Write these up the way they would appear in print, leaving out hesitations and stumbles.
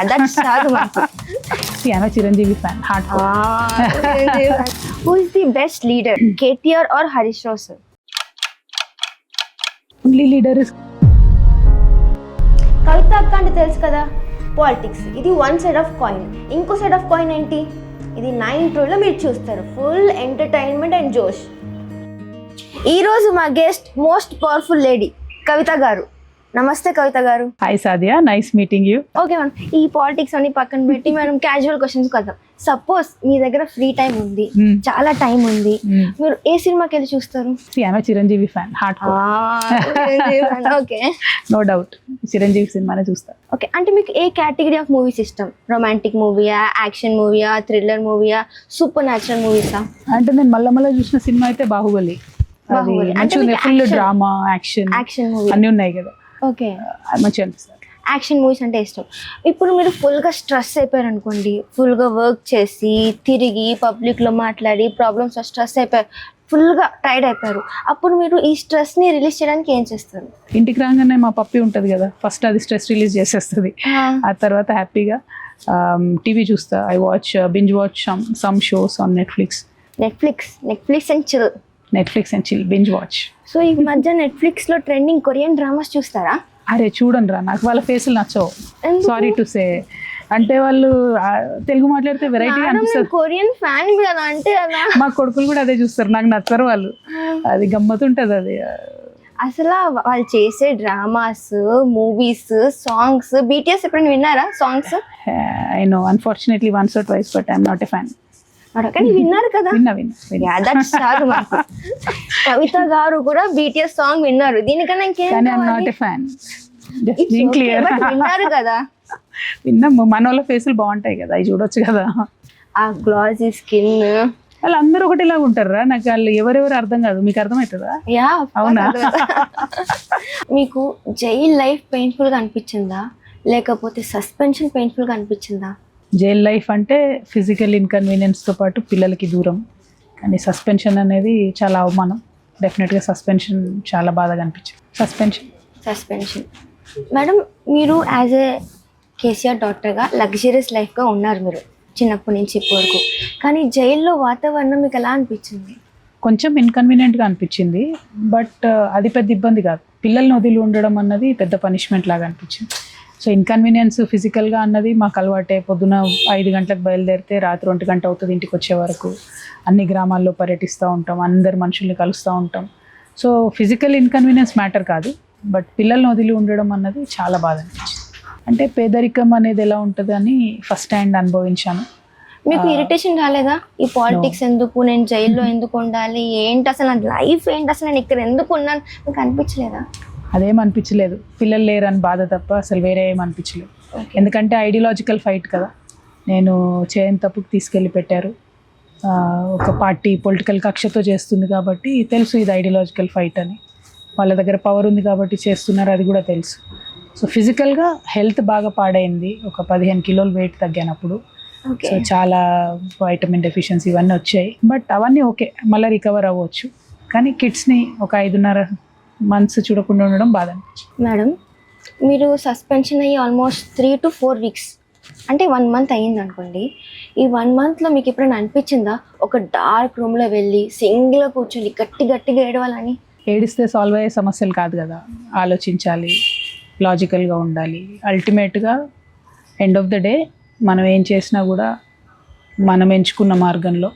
Yeah, that's చాలు మాకు. See, I'm a Chiranjeevi fan, hardcore. Who is the best leader? KTR or Harish Rao sir? Only leader is కవిత అక్క అంటే తెలుసు కదా, politics. ఇది one side of coin. ఇంకో side of coin ఏంటి? ఇది 9 లో మీరు చూస్తారు. ఫుల్ ఎంటర్టైన్మెంట్ అండ్ జోష్. ఈరోజు మా గెస్ట్ మోస్ట్ పవర్ఫుల్ లేడీ కవిత గారు. నమస్తే కవిత గారు. Hi Sadia, nice meeting you. Okay madam, ఈ పాలిటిక్స్ అన్ని పక్కన పెట్టి మనం క్యాజువల్ క్వశ్చన్స్ కొద్దాం. సపోజ్ మీ దగ్గర ఫ్రీ టైం ఉంది, చాలా టైం ఉంది, మీరు ఏ సినిమాకి వెళ్ళి చూస్తారు? See, I'm a Chiranjeevi fan, hardcore. Okay, No doubt. Chiranjeevi సినిమానే చూస్తా. ఓకే. అంటే మీకు ఏ కేటగిరీ ఆఫ్ మూవీస్ ఇష్టం? రొమాంటిక్ మూవీయా, యాక్షన్ మూవీయా, థ్రిల్లర్ మూవీయా, సూపర్ న్యాచురల్ మూవీసా? అంటే నేను మళ్ళీ చూసిన సినిమా అయితే బాహుబలి. అది మంచిగా ఫుల్ డ్రామా, యాక్షన్ మూవీ అన్నీ ఉన్నాయి కదా. ఓకే, మంచిగా అనిపిస్తుంది. యాక్షన్ మూవీస్ అంటే ఇష్టం. ఇప్పుడు మీరు ఫుల్గా స్ట్రెస్ అయిపోయారు అనుకోండి, ఫుల్గా వర్క్ చేసి తిరిగి పబ్లిక్లో మాట్లాడి ప్రాబ్లమ్స్ స్ట్రెస్ అయిపోయారు, ఫుల్గా టైర్డ్ అయిపోయారు. అప్పుడు మీరు ఈ స్ట్రెస్ని రిలీజ్ చేయడానికి ఏం చేస్తారు? ఇంటికి రాగానే మా పప్పి ఉంటుంది కదా, ఫస్ట్ అది స్ట్రెస్ రిలీజ్ చేసేస్తుంది. ఆ తర్వాత హ్యాపీగా టీవీ చూస్తా. I watch binge watch some shows on Netflix and chill binge watch. So ఈ మధ్య నెట్ఫ్లిక్స్లో ట్రెండింగ్ కొరియన్ డ్రామాస్ చూస్తారా? అరే చూడండి రా, నాకు వాళ్ళ ఫేసులు నచ్చవు. Sorry to say. అంటే వాళ్ళు తెలుగు మాట్లాడితే వెరైటీ అనిపిస్తుంది. కొరియన్ ఫ్యాన్ కదా అంటే అలా. మా కొడుకులు కూడా అదే చూస్తారు, నాకు నచ్చరు వాళ్ళు. అది గమ్మతుంటది అది. అసలు వాళ్ళు చేసే డ్రామాస్, మూవీస్, సాంగ్స్, BTS ఎప్పుడైనా విన్నారా songs? I know, unfortunately once or twice, but I'm not a fan. కానీ విన్నారు కదా. విన్నా. కవిత గారు కూడా BTS సాంగ్ విన్నారు. దీనికన్నా విన్నారు కదా. విన్నాము. మన వాళ్ళ ఫేసులు బాగుంటాయి కదా, అవి చూడొచ్చు కదా. ఆ గ్లాసీ స్కిన్, వాళ్ళు అందరూ ఒకటిలాగా ఉంటారా? నాకు వాళ్ళు ఎవరెవరు అర్థం కాదు. మీకు అర్థమవుతుందా? అవునా? మీకు జైల్ లైఫ్ పెయిన్ఫుల్ గా అనిపించిందా, లేకపోతే సస్పెన్షన్ పెయిన్ఫుల్ గా అనిపించిందా? జైల్ లైఫ్ అంటే ఫిజికల్ ఇన్కన్వీనియన్స్తో పాటు పిల్లలకి దూరం, కానీ సస్పెన్షన్ అనేది చాలా అవమానం. డెఫినెట్గా సస్పెన్షన్ చాలా బాధగా అనిపించింది. సస్పెన్షన్. మేడం, మీరు యాజ్ ఏ KCR డాక్టర్గా లగ్జరియస్ లైఫ్గా ఉన్నారు మీరు చిన్నప్పటి నుంచి ఇప్పటి వరకు. కానీ జైల్లో వాతావరణం మీకు ఎలా అనిపించింది? కొంచెం ఇన్కన్వీనియంట్గా అనిపించింది, బట్ అది పెద్ద ఇబ్బంది కాదు. పిల్లల్ని వదిలి ఉండడం అన్నది పెద్ద పనిష్మెంట్ లాగా అనిపించింది. సో ఇన్కన్వీనియన్స్ ఫిజికల్గా అన్నది మాకు అలవాటే. పొద్దున 5 గంటలకు బయలుదేరితే రాత్రి 1 గంట అవుతుంది ఇంటికి వచ్చే వరకు. అన్ని గ్రామాల్లో పర్యటిస్తూ ఉంటాం, అందరు మనుషుల్ని కలుస్తూ ఉంటాం. సో ఫిజికల్ ఇన్కన్వీనియన్స్ మ్యాటర్ కాదు, బట్ పిల్లల్ని వదిలి ఉండడం అన్నది చాలా బాధ అనిపించింది. అంటే పేదరికం అనేది ఎలా ఉంటుంది అని ఫస్ట్ హ్యాండ్ అనుభవించాను. మీకు ఇరిటేషన్ రాలేదా? ఈ పాలిటిక్స్ ఎందుకు, నేను జైల్లో ఎందుకు ఉండాలి, ఏంటి అసలు నా లైఫ్ ఏంటి, అసలు నేను ఇక్కడ ఎందుకు ఉన్నాను, మీకు అనిపించలేదా? అదేం అనిపించలేదు. పిల్లలు లేరని బాధ తప్ప అసలు వేరే ఏం అనిపించలేదు. ఎందుకంటే ఐడియాలజికల్ ఫైట్ కదా. నేను చేయని తప్పుకు తీసుకెళ్ళి పెట్టారు. ఒక పార్టీ పొలిటికల్ కక్షతో చేస్తుంది కాబట్టి తెలుసు ఇది ఐడియాలజికల్ ఫైట్ అని. వాళ్ళ దగ్గర పవర్ ఉంది కాబట్టి చేస్తున్నారు, అది కూడా తెలుసు. సో ఫిజికల్గా హెల్త్ బాగా పాడైంది. ఒక 15 కిలోలు వెయిట్ తగ్గానప్పుడు. సో చాలా వైటమిన్ డెఫిషియన్సీ ఇవన్నీ వచ్చాయి, బట్ అవన్నీ ఓకే, మళ్ళీ రికవర్ అవ్వచ్చు. కానీ కిడ్స్ని ఒక 5.5 months చూడకుండా ఉండడం బాధ అనిపించింది. మేడం, మీరు సస్పెన్షన్ అయ్యి ఆల్మోస్ట్ 3 to 4 weeks, అంటే 1 month అయ్యింది అనుకోండి. ఈ 1 monthలో మీకు ఎప్పుడైనా అనిపించిందా ఒక డార్క్ రూమ్లో వెళ్ళి సింగిల్గా కూర్చొని గట్టిగా ఏడవాలని? ఏడిస్తే సాల్వ్ అయ్యే సమస్యలు కాదు కదా. ఆలోచించాలి, లాజికల్గా ఉండాలి. అల్టిమేట్గా ఎండ్ ఆఫ్ ద డే మనం ఏం చేసినా కూడా మనం ఎంచుకున్న మార్గంలో.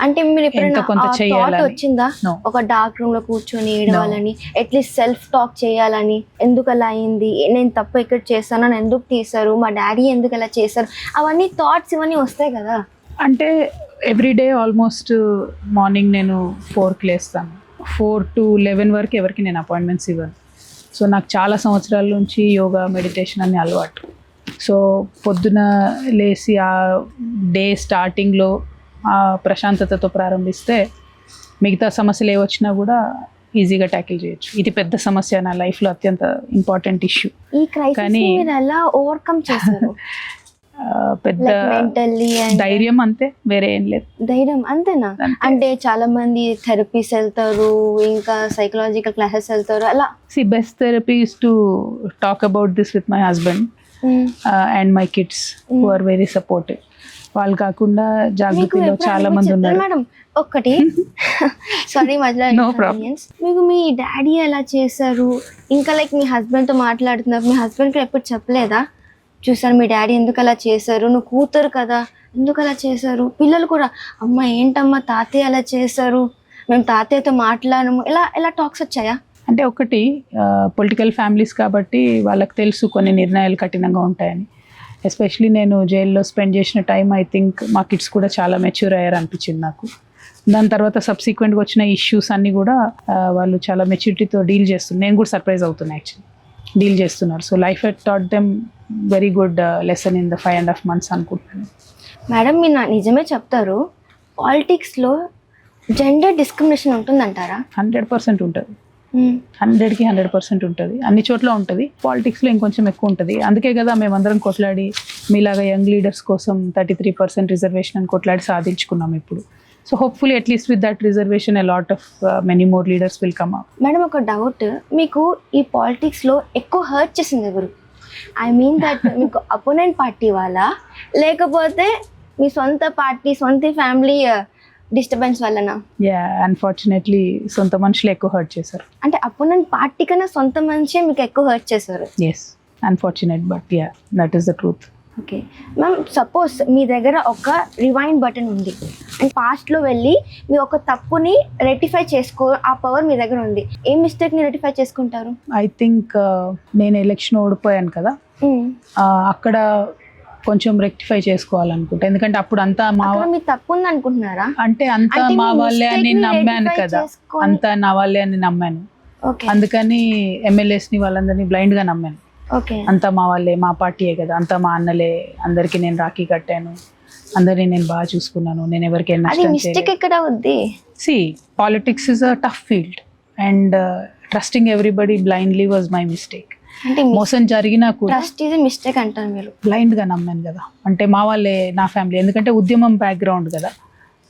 అంటే మీరు ఎప్పుడైనా థాట్ వచ్చిందా ఒక డార్క్ రూమ్ లో కూర్చొని ఏడవాలని, అట్లీస్ట్ సెల్ఫ్ టాక్ చేయాలని, ఎందుకు అలా అయింది, నేను తప్పు ఎక్కడ చేశాను, నన్ను ఎందుకు తీశారు, మా డాడీ ఎందుకు అలా చేశారు, అవన్నీ థాట్స్ ఇవన్నీ వస్తాయి కదా? అంటే ఎవ్రీడే ఆల్మోస్ట్ మార్నింగ్ నేను 4కి లేస్తాను. 4 to 11 వరకు ఎవరికి నేను అపాయింట్మెంట్స్ ఇవ్వను. సో నాకు చాలా సంవత్సరాల నుంచి యోగా, మెడిటేషన్ అన్ని అలవాటు. సో పొద్దున లేచి ఆ డే స్టార్టింగ్లో ఆ ప్రశాంతతతో ప్రారంభిస్తే మిగతా సమస్యలు ఏ వచ్చినా కూడా ఈజీగా ట్యాకిల్ చేయొచ్చు. ఇది పెద్ద సమస్య, నా లైఫ్లో అత్యంత ఇంపార్టెంట్ ఇష్యూ. కానీ ఎలా ఓవర్కమ్ చేశారు? పెద్ద ధైర్యం, అంతే, వేరే ఏం లేదు. ధైర్యం అంతేనా? అంటే చాలా మంది థెరపీస్ వెళ్తారు, ఇంకా సైకలాజికల్ క్లాసెస్ వెళ్తారు, అలా. Best therapy is to talk about this with my husband. And my kids who are very supportive. వాళ్ళు కాకుండా మీకు జాగృతిలో ఎప్పుడైనా చాలా మీరు మంది చెప్పారు ఉన్నారు. మేడం ఒక్కటి సారీ మధ్యలో No problem. inconvenience. మీకు మీ డాడీ ఎలా చేశారు, ఇంకా లైక్ మీ హస్బెండ్తో మాట్లాడుతున్నారు, మీ హస్బెండ్కి ఎప్పుడు చెప్పలేదా, చూసారు మీ డాడీ ఎందుకు అలా చేశారు, నువ్వు కూతురు కదా ఎందుకు అలా చేశారు, పిల్లలు కూడా అమ్మ ఏంటమ్మా తాతయ్య అలా చేశారు, మేము తాతయ్యతో మాట్లాడము, ఎలా టాక్స్ వచ్చాయా? అంటే ఒకటి పొలిటికల్ ఫ్యామిలీస్ కాబట్టి వాళ్ళకి తెలుసు కొన్ని నిర్ణయాలు కఠినంగా ఉంటాయని. ఎస్పెషలీ నేను జైల్లో స్పెండ్ చేసిన టైం ఐ థింక్ మా కిడ్స్ కూడా చాలా మెచ్యూర్ అయ్యారు అనిపించింది నాకు. దాని తర్వాత సబ్సిక్వెంట్గా వచ్చిన ఇష్యూస్ అన్నీ కూడా వాళ్ళు చాలా మెచ్యూరిటీతో డీల్ చేస్తున్నారు. నేను కూడా సర్ప్రైజ్ అవుతున్నాను యాక్చువల్లీ డీల్ చేస్తున్నారు. So life had taught them very good lesson in the 5.5 months అనుకుంటున్నాను. మేడం మీరు నిజమే చెప్తారు, పాలిటిక్స్లో జెండర్ డిస్క్రిమినేషన్ ఉంటుందంటారా? 100% ఉంటుంది. 100కి 100% ఉంటుంది. అన్ని చోట్ల ఉంటుంది. పాలిటిక్స్లో ఇంకొంచెం ఎక్కువ ఉంటుంది. అందుకే కదా మేమందరం కొట్లాడి మీలాగా యంగ్ లీడర్స్ కోసం 33% రిజర్వేషన్ అని కొట్లాడి సాధించుకున్నాం ఇప్పుడు. So hopefully at least with that reservation a lot of many more leaders will come up. Madam ఒక డౌట్, మీకు ఈ పాలిటిక్స్లో ఎక్కువ హర్ట్ చేసింది ఎవరు? ఐ మీన్ దట్ మీకు అపోనెంట్ పార్టీ వాళ్ళ, లేకపోతే మీ సొంత పార్టీ సొంత ఫ్యామిలీ డిస్టర్బెన్స్ వల్లనా? అన్ఫార్చునేట్లీ సొంత మనుషులు ఎక్కువ హర్ట్ చేశారు. అంటే అపోనెంట్ పార్టీ కన్నా సొంత మనిషే మీకు ఎక్కువ హర్ట్ చేశారు? Yes, unfortunate but that is the truth. Okay ma'am, suppose మీ దగ్గర ఒక రివైండ్ బటన్ ఉంది అండ్ పాస్ట్లో వెళ్ళి మీ ఒక తప్పుని రెక్టిఫై చేసుకో, ఆ పవర్ మీ దగ్గర ఉంది, ఏ మిస్టేక్ని రెక్టిఫై చేసుకుంటారు? ఐ థింక్ నేను ఎలక్షన్ ఓడిపోయాను కదా, అక్కడ కొంచెం రెక్టిఫై చేసుకోవాలనుకుంటా. ఎందుకంటే అప్పుడు అంతా మీ తప్పు ఉంది అనుకుంటున్నారా? అంటే అంతా మా వాళ్ళే అని నమ్మాను కదా, అంతా నా వాళ్ళే అని నమ్మాను. అందుకని ఎమ్మెల్యేస్ని వాళ్ళందరినీ బ్లైండ్గా నమ్మాను. అంతా మా వాళ్ళే, మా పార్టీయే కదా, అంతా మా అన్నలే, అందరికి నేను రాఖీ కట్టాను, అందరినీ నేను బాగా చూసుకున్నాను, నేను ఎవరికి ఎక్కడ ఉంది? See politics is a tough field and trusting everybody blindly was my mistake. అంటే మోసం జరిగినా కూడా ట్రస్ట్ ఈజ్ మిస్టేక్ అంటారు మీరు? బ్లైండ్గా నమ్మాను కదా, అంటే మా వాళ్ళే, నా ఫ్యామిలీ, ఎందుకంటే ఉద్యమం బ్యాక్గ్రౌండ్ కదా.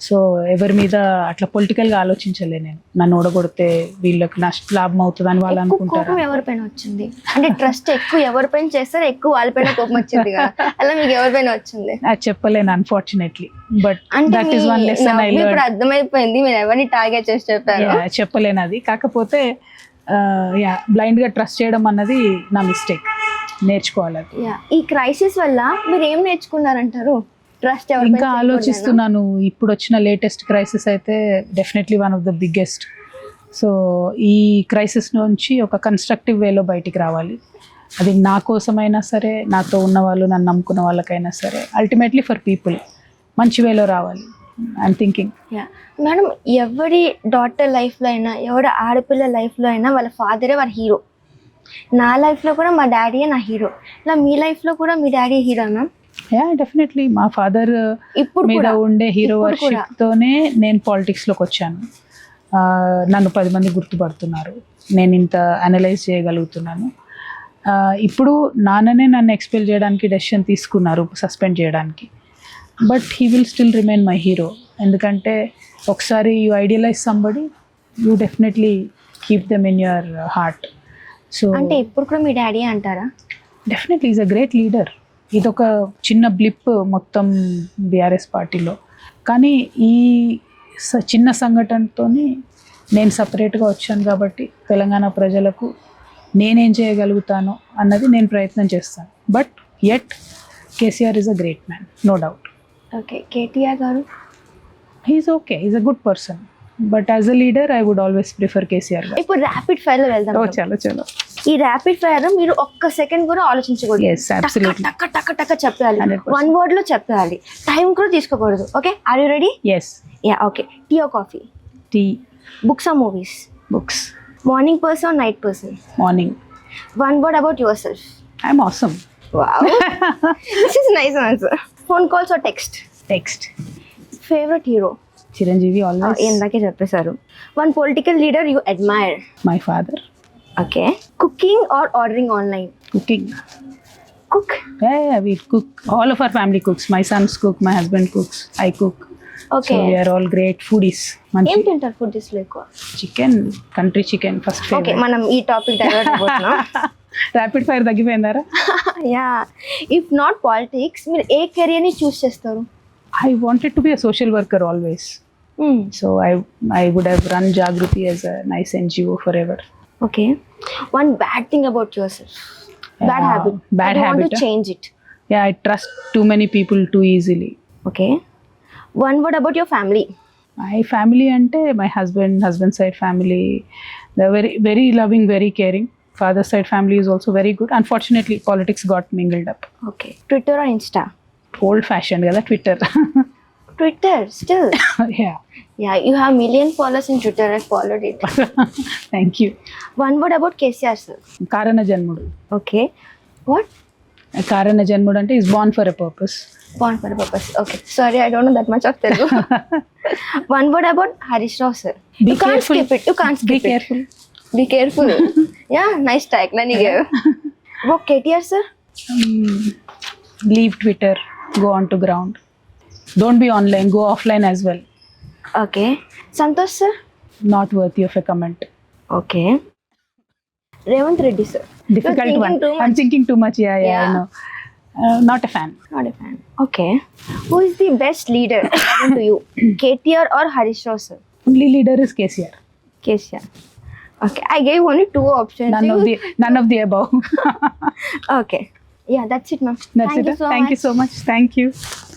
సో ఎవరి మీద అట్లా పొలిటికల్గా ఆలోచించలే నేను. నన్ను ఓడగొడితే వీళ్ళకి లాభం అవుతుంది అని వాళ్ళు అనుకుంటారు. కోపం ఎవరిపైన వచ్చింది? అంటే ట్రస్ట్ ఎక్కువ ఎవరిపైన చేస్తారో ఎక్కువ వాళ్ళపైన కోపం వచ్చింది కదా, అలా మీకు ఎవరిపైన వచ్చింది? అది చెప్పలేను అన్ఫార్చునేట్లీ, బట్ అంటే that is one lesson I learned. ఇప్పుడు అర్థమైపోయింది మీరు ఎవరిని టార్గెట్ చేసి చెప్పారు. చెప్పలేను అది. కాకపోతే బ్లైండ్గా ట్రస్ట్ చేయడం అన్నది నా మిస్టేక్, నేర్చుకోవాలి. ఈ క్రైసిస్ వల్ల మీరు ఏం నేర్చుకున్నారంటారు? ట్రస్ట్ ఇంకా ఆలోచిస్తున్నాను. ఇప్పుడు వచ్చిన లేటెస్ట్ క్రైసిస్ అయితే definitely one of the biggest. So ఈ క్రైసిస్ నుంచి ఒక కన్స్ట్రక్టివ్ వేలో బయటికి రావాలి. అది నా కోసమైనా సరే, నాతో ఉన్న వాళ్ళు, నన్ను నమ్ముకున్న వాళ్ళకైనా సరే, అల్టిమేట్లీ ఫర్ పీపుల్ మంచి వేలో రావాలి. I'm thinking. మేడం, ఎవరి డాటర్ లైఫ్లో అయినా, ఎవరి ఆడపిల్ల లైఫ్లో అయినా వాళ్ళ ఫాదరే వాళ్ళ హీరో. నా లైఫ్లో కూడా మా డాడీయే నా హీరో. ఇలా మీ లైఫ్లో కూడా మీ డాడీ హీరో మ్యామ్? డెఫినెట్లీ. మా ఫాదర్ మీద ఉండే హీరో వర్షిప్తోనే నేను పాలిటిక్స్లోకి వచ్చాను. నన్ను 10 మంది గుర్తుపడుతున్నారు, నేను ఇంత అనలైజ్ చేయగలుగుతున్నాను. ఇప్పుడు నాన్ననే నన్ను ఎక్స్పెల్ చేయడానికి డెసిషన్ తీసుకున్నారు, సస్పెండ్ చేయడానికి. But he will still remain my hero. ఎందుకంటే ఒకసారి you idealise somebody, you definitely keep them in your heart. So అంటే ఇప్పుడు కూడా మీ డాడీ అంటారా? Definitely is a great leader. ఇదొక చిన్న బ్లిప్ మొత్తం బీఆర్ఎస్ పార్టీలో, కానీ ఈ చిన్న సంఘటనతో నేను సపరేట్గా వచ్చాను కాబట్టి తెలంగాణ ప్రజలకు నేనేం చేయగలుగుతానో అన్నది నేను ప్రయత్నం చేస్తాను. But yet KCR is a great man, no doubt. Okay, KTR గారు? He's okay, he's a good person, but as a leader I would always prefer KCR గారు. ఇప్పుడు ర్యాపిడ్ ఫైర్లో వెళ్దాం. చలో. ఈ ర్యాపిడ్ ఫైర్ మీరు ఒక్క సెకండ్ కూడా ఆలోచించకూడదు. టక్క టక్క టక్క చెప్పాలి, 1 word లో చెప్పాలి, టైం కూడా తీసుకోకూడదు. Okay, are you ready? Yes. Okay. Tea or coffee? Tea. Books or movies? Books. Morning person or night person? Morning. 1 word about yourself? I'm awesome. Wow. This is a nice answer. Phone calls or text? Text. Favorite hero? Chiranjeevi always. ఇందాకే చెప్పేశారు. One political leader you admire? My father. Okay. Cooking or ordering online? Cooking. Cook? Yeah, we cook. All of our family cooks. My sons cook, my husband cooks, I cook. Okay. we are all great foodies. ఏం మంచి తింటారు food డిష్లో ఎక్కువ? Chicken, country chicken first okay, favourite. మనం ఈ topic divert అయిపోతున్నాం. Rapid fire తగ్గిపోయిందారా? Yeah, if not politics మీరు ఏ కెరియర్ని చూస్ చేస్తారు? I wanted to be a social worker always. So I would have run Jagruti as a nice NGO forever. Okay, one bad thing about your self, bad habit, Bad habit, to change it. Yeah, I trust too many people too easily. Okay, one word about your family. My family ante my husband side family, they're very very loving, very caring. Father side family is also very good. Unfortunately politics got mingled up. Okay, Twitter or Insta? Old fashioned kada Twitter. Twitter still? Yeah. Yeah, you have million followers in Twitter. I followed it. Thank you. One word about KCR sir. Karana Janmudu. Okay, what? Karana Janmudu ante is born for a purpose. Born for a purpose. Okay, sorry, I don't know that much of Telugu. One word about Harish Rao sir. Be You can't careful. skip it. You can't skip Be it. careful. Be careful. Yeah, nice tag. Then you gave. About KTR sir. Leave Twitter, go on to ground. Don't be online, go offline as well. Okay. Santosh sir. Not worthy of a comment. Okay. Revanth Reddy sir. Difficult You're one. thinking too much. I'm thinking too much. Yeah, Yeah. I know. Not a fan. Not a fan. Okay. Who is the best leader according to you? KTR or Harish Rao sir? Only leader is KCR. KCR. Okay. I gave only two options. None of the above. Okay. Yeah, that's it, ma'am. That's Thank it. you so Thank much. you so much. Thank you.